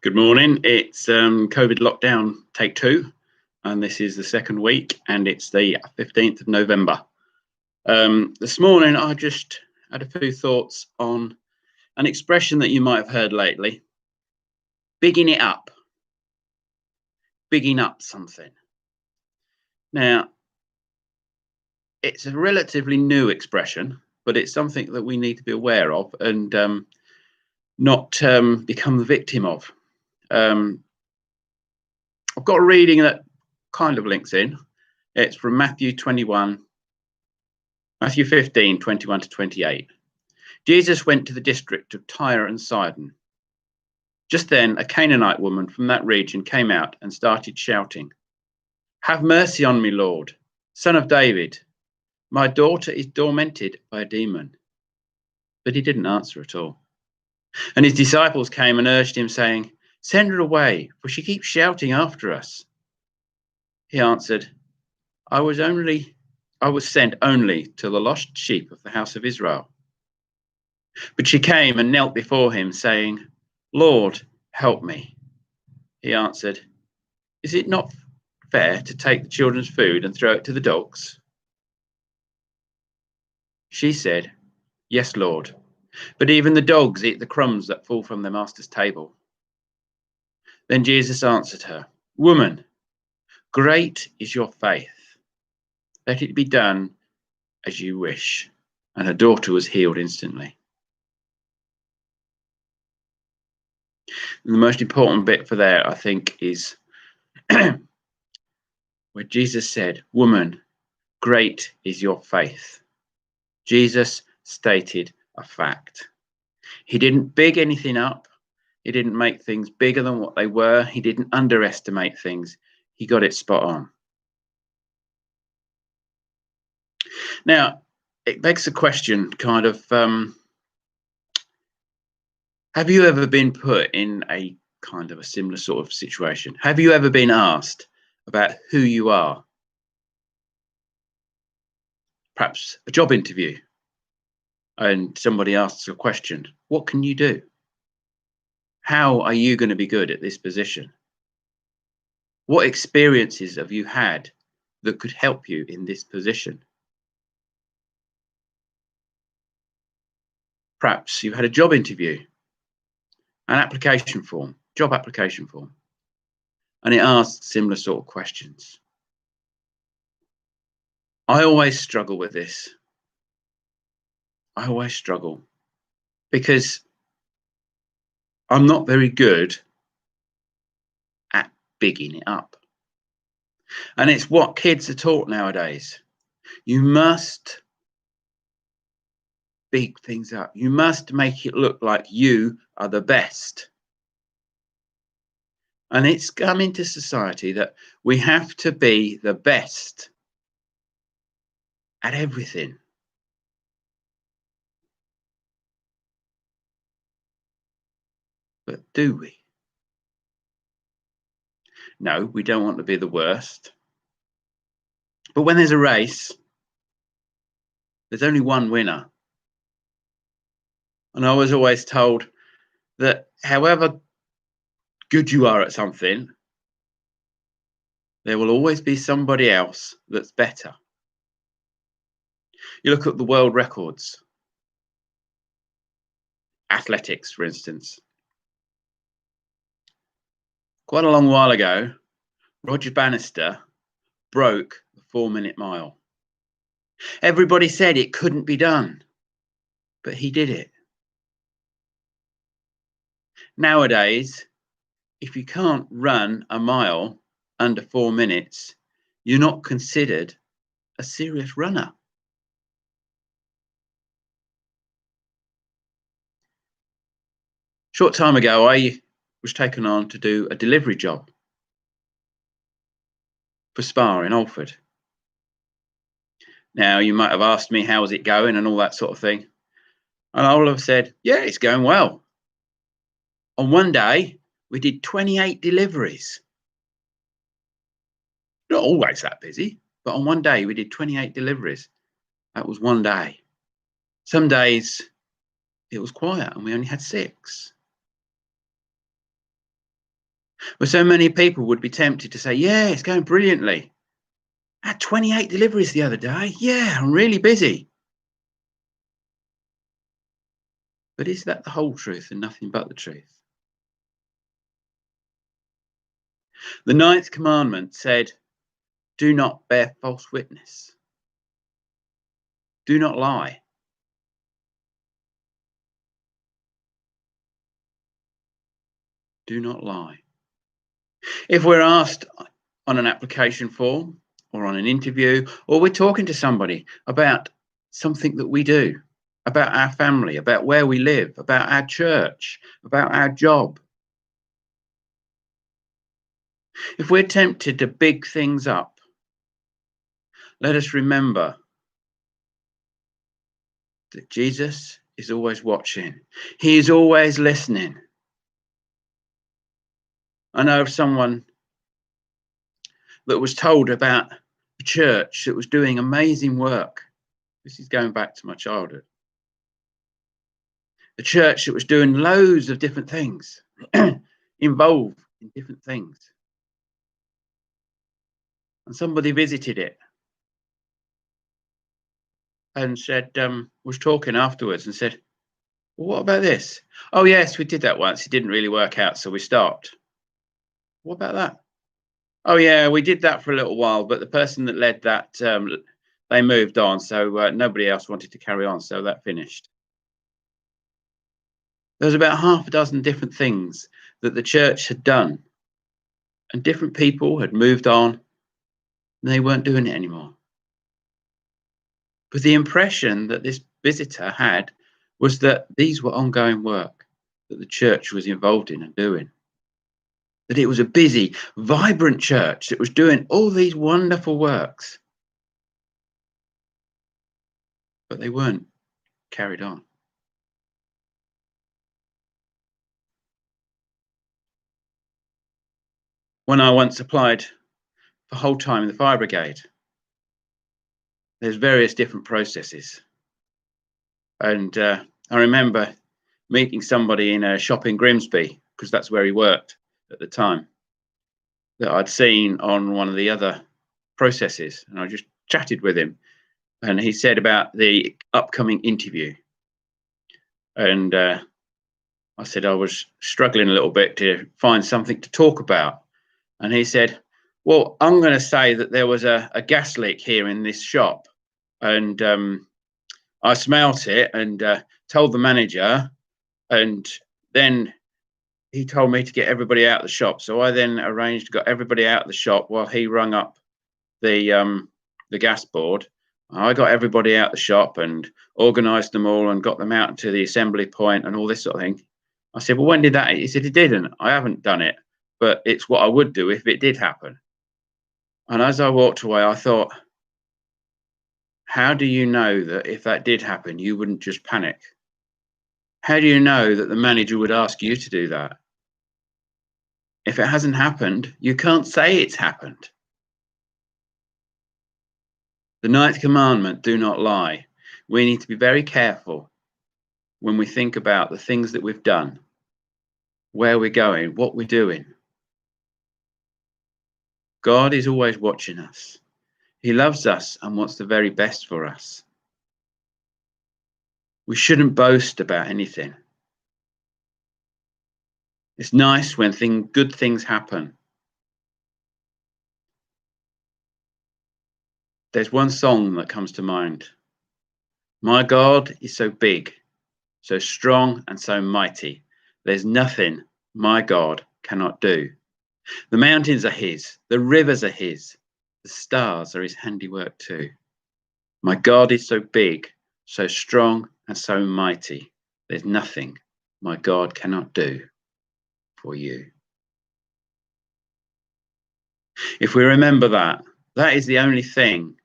Good morning. It's COVID lockdown take two, and this is the second week, and it's the 15th of November. This morning, I just had a few thoughts on an expression that you might have heard lately: bigging it up, bigging up something. Now, it's a relatively new expression, but it's something that we need to be aware of and not become the victim of. I've got a reading that kind of links in. It's from Matthew 15, 21 to 28. Jesus went to the district of Tyre and Sidon. Just then, a Canaanite woman from that region came out and started shouting, "Have mercy on me, Lord, Son of David. My daughter is tormented by a demon." But he didn't answer at all. And his disciples came and urged him, saying, "Send her away, for she keeps shouting after us." He answered, I was sent only to the lost sheep of the house of Israel." But she came and knelt before him, saying, "Lord, help me." He answered, "Is it not fair to take the children's food and throw it to the dogs?" She said, "Yes, Lord, but even the dogs eat the crumbs that fall from their master's table." Then Jesus answered her, "Woman, great is your faith. Let it be done as you wish." And her daughter was healed instantly. And the most important bit for there, I think, is where Jesus said, "Woman, great is your faith." Jesus stated a fact. He didn't big anything up. He didn't make things bigger than what they were. He didn't underestimate things. He got it spot on. Now, it begs the question, kind of, have you ever been put in a kind of a similar sort of situation? Have you ever been asked about who you are? Perhaps a job interview, and somebody asks a question, what can you do? How are you going to be good at this position? What experiences have you had that could help you in this position? Perhaps you had a job interview, an application form, job application form, and it asks similar sort of questions. I always struggle with this. I always struggle because I'm not very good at bigging it up. And it's what kids are taught nowadays. You must big things up. You must make it look like you are the best. And it's come into society that we have to be the best at everything. But do we? No, we don't want to be the worst. But when there's a race, there's only one winner. And I was always told that however good you are at something, there will always be somebody else that's better. You look at the world records, athletics, for instance. Quite a long while ago, Roger Bannister broke the 4-minute mile. Everybody said it couldn't be done, but he did it. Nowadays, if you can't run a mile under 4 minutes, you're not considered a serious runner. Short time ago, I was taken on to do a delivery job for Spar in Alford. Now, you might have asked me, how's it going and all that sort of thing. And I will have said, yeah, it's going well. On one day, we did 28 deliveries. Not always that busy, but on one day, we did 28 deliveries. That was one day. Some days, it was quiet and we only had 6. But so many people would be tempted to say, yeah, it's going brilliantly. I had 28 deliveries the other day. Yeah, I'm really busy. But is that the whole truth and nothing but the truth? The ninth commandment said, do not bear false witness. Do not lie. Do not lie. If we're asked on an application form or on an interview, or we're talking to somebody about something that we do, about our family, about where we live, about our church, about our job, if we're tempted to big things up, let us remember that Jesus is always watching. He is always listening. I know of someone that was told about a church that was doing amazing work. This is going back to my childhood. A church that was doing loads of different things, involved in different things. And somebody visited it and said, was talking afterwards and said, well, what about this? Oh, yes, we did that once. It didn't really work out, so we stopped. What about that? Oh, yeah, we did that for a little while, but the person that led that, they moved on, so nobody else wanted to carry on, so that finished. There was about half a dozen different things that the church had done, and different people had moved on, and they weren't doing it anymore. But the impression that this visitor had was that these were ongoing work that the church was involved in and doing. That it was a busy, vibrant church that was doing all these wonderful works. But they weren't carried on. When I once applied for whole time in the fire brigade, there's various different processes. And I remember meeting somebody in a shop in Grimsby, because that's where he worked at the time, that I'd seen on one of the other processes. And I just chatted with him. And he said about the upcoming interview. And I said I was struggling a little bit to find something to talk about. And he said, well, I'm going to say that there was a gas leak here in this shop. And I smelt it and told the manager. And then he told me to get everybody out of the shop. So I then arranged, got everybody out of the shop while he rung up the gas board. I got everybody out the shop and organised them all and got them out to the assembly point and all this sort of thing. I said, well, when did that? He said, it didn't. I haven't done it, but it's what I would do if it did happen. And as I walked away, I thought, how do you know that if that did happen, you wouldn't just panic? How do you know that the manager would ask you to do that? If it hasn't happened, you can't say it's happened. The ninth commandment, do not lie. We need to be very careful when we think about the things that we've done, where we're going, what we're doing. God is always watching us. He loves us and wants the very best for us. We shouldn't boast about anything. It's nice when good things happen. There's one song that comes to mind. My God is so big, so strong and so mighty. There's nothing my God cannot do. The mountains are his, the rivers are his, the stars are his handiwork too. My God is so big, so strong and so mighty. There's nothing my God cannot do for you. If we remember that, that is the only thing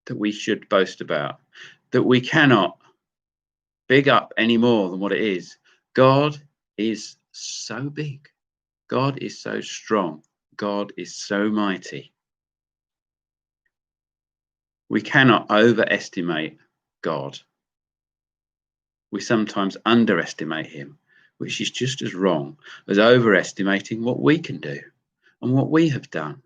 that we should boast about, that we cannot big up any more than what it is. God is so big. God is so strong. God is so mighty. We cannot overestimate God. We sometimes underestimate him. which is just as wrong as overestimating what we can do and what we have done.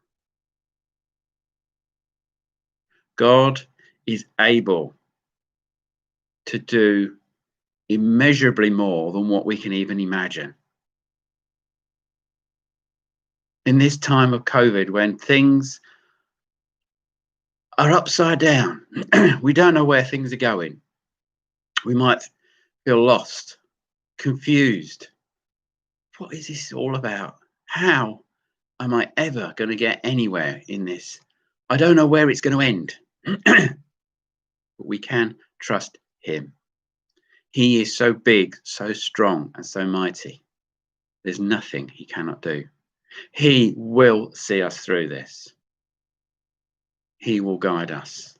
God is able to do immeasurably more than what we can even imagine. In this time of COVID, when things are upside down, we don't know where things are going. We might feel lost, confused. What is this all about? How am I ever going to get anywhere in this? I don't know where it's going to end. But we can trust him. He is so big, so strong, and so mighty. There's nothing he cannot do. He will see us through this. He will guide us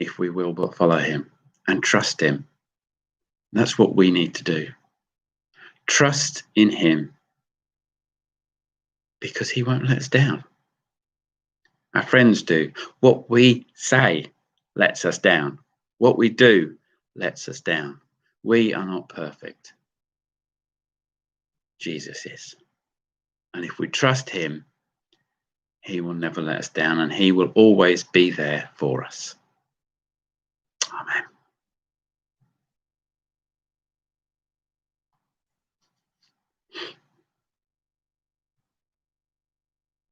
if we will but follow him and trust him. That's what we need to do. Trust in him, because he won't let us down. Our friends do. What we say lets us down. What we do lets us down. We are not perfect. Jesus is. And if we trust him, he will never let us down, and he will always be there for us.